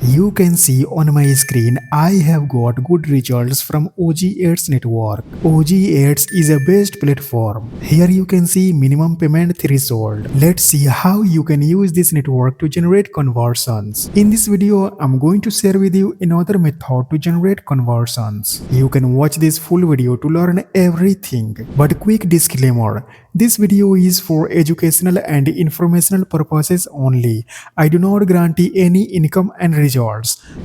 You can see on my screen I have got good results from OG8's network. OG8 is a best platform. Here you can see minimum payment threshold. Let's see how you can use this network to generate conversions. In this video, I'm going to share with you another method to generate conversions. You can watch this full video to learn everything. But quick disclaimer, this video is for educational and informational purposes only. I do not guarantee any income and results.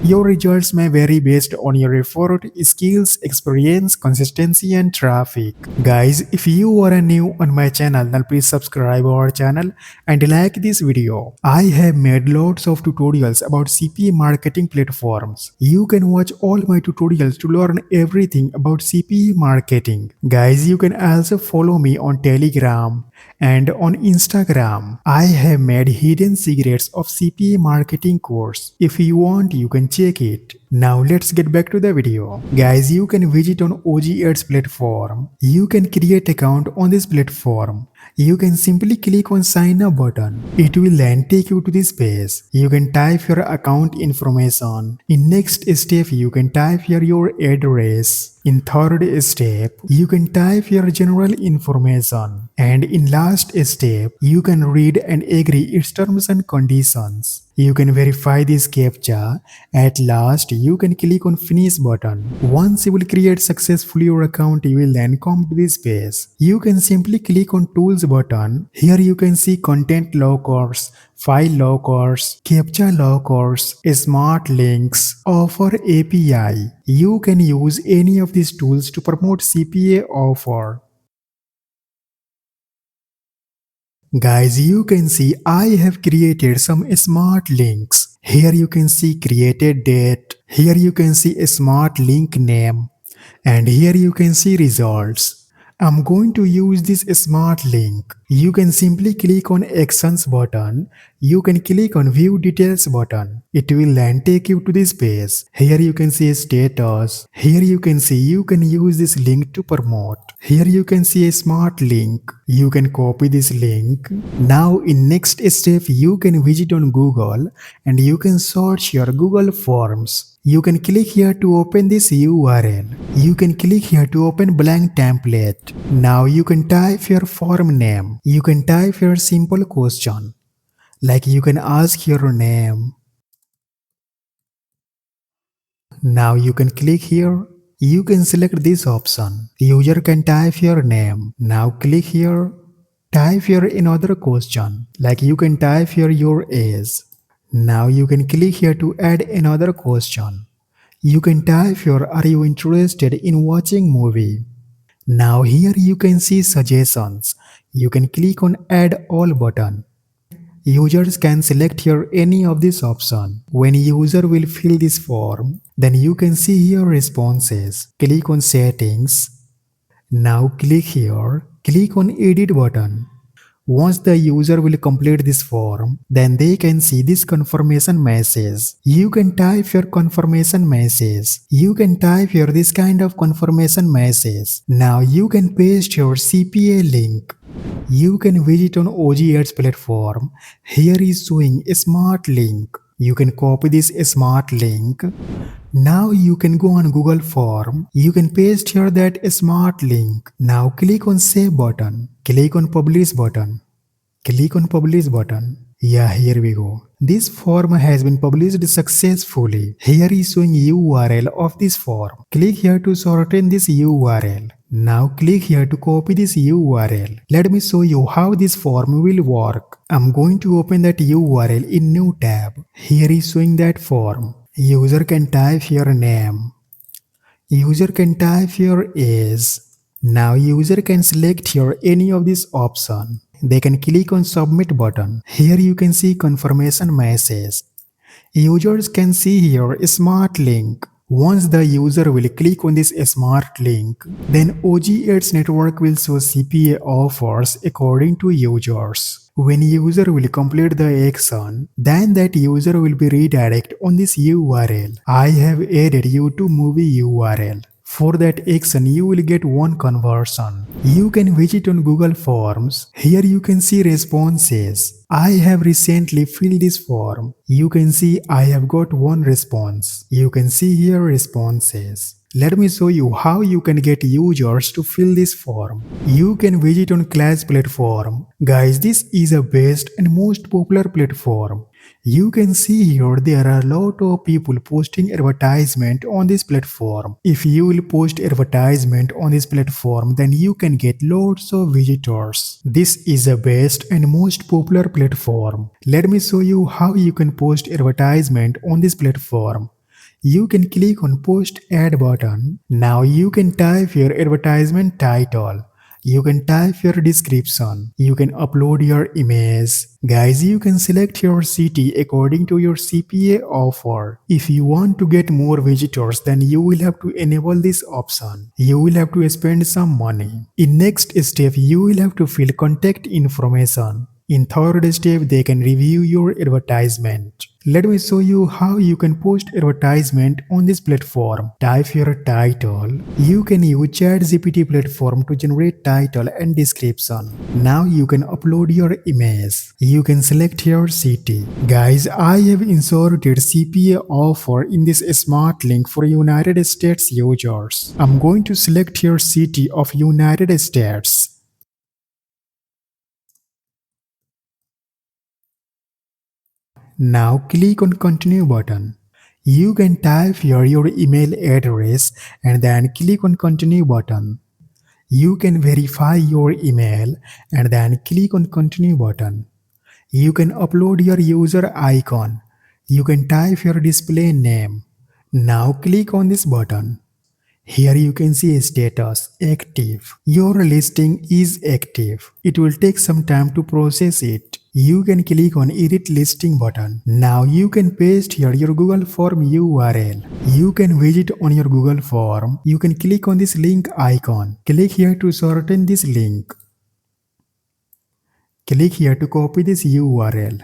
Your results may vary based on your effort, skills, experience, consistency, and traffic. Guys, if you are new on my channel, then please subscribe our channel and like this video. I have made lots of tutorials about CPA marketing platforms. You can watch all my tutorials to learn everything about CPA marketing. Guys, you can also follow me on Telegram and on Instagram. I have made hidden secrets of CPA marketing course. If you want, you can check it. Now let's get back to the video. Guys, you can visit on OG8's platform. You can create account on this platform. You can simply click on sign up button. It will then take you to this page. You can type your account information. In next step, you can type here your address. In third step, you can type your general information. And in last step, you can read and agree its terms and conditions. You can verify this captcha. At last, you can click on finish button. Once you will create successfully your account, you will then come to this page. You can simply click on tools button. Here you can see content lockers, file lockers, captcha lockers, smart links, offer API. You can use any of these tools to promote CPA offer. Guys, you can see I have created some smart links. Here you can see created date. Here you can see a smart link name. And here you can see results. I'm going to use this smart link. You can simply click on actions button. You can click on view details button. It will then take you to this page. Here you can see a status. Here you can see you can use this link to promote. Here you can see a smart link. You can copy this link. Now in next step you can visit on Google and you can search your Google Forms. You can click here to open this URL. You can click here to open blank template. Now you can type your form name. You can type your simple question. Like you can ask your name. Now you can click here. You can select this option. User can type your name. Now click here. Type your another question. Like you can type here your age. Now you can click here to add another question. You can type here are you interested in watching movie. Now here you can see suggestions. You can click on add all button. Users can select here any of this option. When user will fill this form, then you can see here responses. Click on settings. Now click here. Click on edit button. Once the user will complete this form, then they can see this confirmation message. You can type your confirmation message. You can type here this kind of confirmation message. Now you can paste your CPA link. You can visit on OG8's platform. Here is showing a smart link. You can copy this smart link. Now you can go on Google Form. You can paste here that smart link. Now click on save button. Click on publish button. Click on publish button. Yeah, here we go. This form has been published successfully. Here is showing URL of this form. Click here to shorten this URL. Now click here to copy this URL. Let me show you how this form will work. I'm going to open that URL in new tab. Here is showing that form. User can type your name. User can type your age. Now user can select here any of this option. They can click on submit button. Here you can see confirmation message. Users can see here a smart link. Once the user will click on this smart link, then OG8's network will show CPA offers according to users. When user will complete the action, then that user will be redirected on this URL. I have added YouTube movie URL. For that action, you will get one conversion. You can visit on Google Forms. Here you can see responses. I have recently filled this form. You can see I have got one response. You can see here responses. Let me show you how you can get users to fill this form. You can visit on Class platform. Guys, this is the best and most popular platform. You can see here there are a lot of people posting advertisement on this platform. If you will post advertisement on this platform, then you can get lots of visitors. This is the best and most popular platform. Let me show you how you can post advertisement on this platform. You can click on post ad button. Now you can type your advertisement title. You can type your description. You can upload your image. Guys, you can select your city according to your CPA offer. If you want to get more visitors, then you will have to enable this option. You will have to spend some money. In next step, you will have to fill contact information. In third step, they can review your advertisement. Let me show you how you can post advertisement on this platform. Type your title. You can use ChatGPT platform to generate title and description. Now you can upload your image. You can select your city. Guys, I have inserted CPA offer in this smart link for United States users. I'm going to select your city of United States. Now click on continue button. You can type here your email address and then click on continue button. You can verify your email and then click on continue button. You can upload your user icon. You can type your display name. Now click on this button. Here you can see status active. Your listing is active. It will take some time to process it. You can click on edit listing button. Now you can paste here your Google form URL. You can visit on your Google form. You can click on this link icon. Click here to shorten this link. Click here to copy this URL.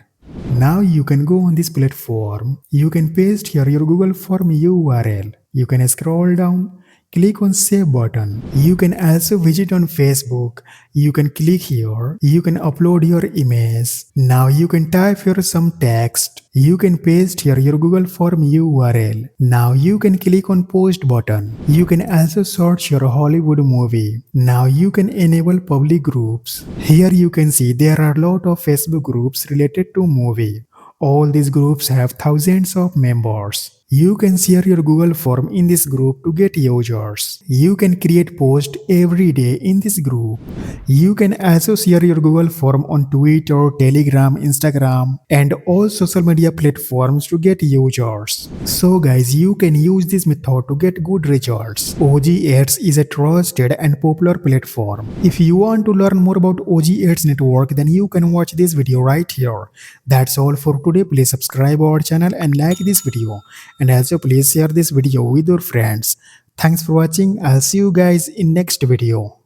Now you can go on this platform. You can paste here your Google form URL. You can scroll down. Click on save button. You can also visit on Facebook. You can click here. You can upload your image. Now you can type here some text. You can paste here your Google form URL. Now you can click on post button. You can also search your Hollywood movie. Now you can enable public groups. Here you can see there are a lot of Facebook groups related to movie. All these groups have thousands of members. You can share your Google form in this group to get users. You can create posts every day in this group. You can also share your Google form on Twitter, Telegram, Instagram, and all social media platforms to get users. So guys, you can use this method to get good results. OG Ads is a trusted and popular platform. If you want to learn more about OG Ads network, then you can watch this video right here. That's all for today. Please subscribe our channel and like this video. And also please share this video with your friends. Thanks for watching. I'll see you guys in next video.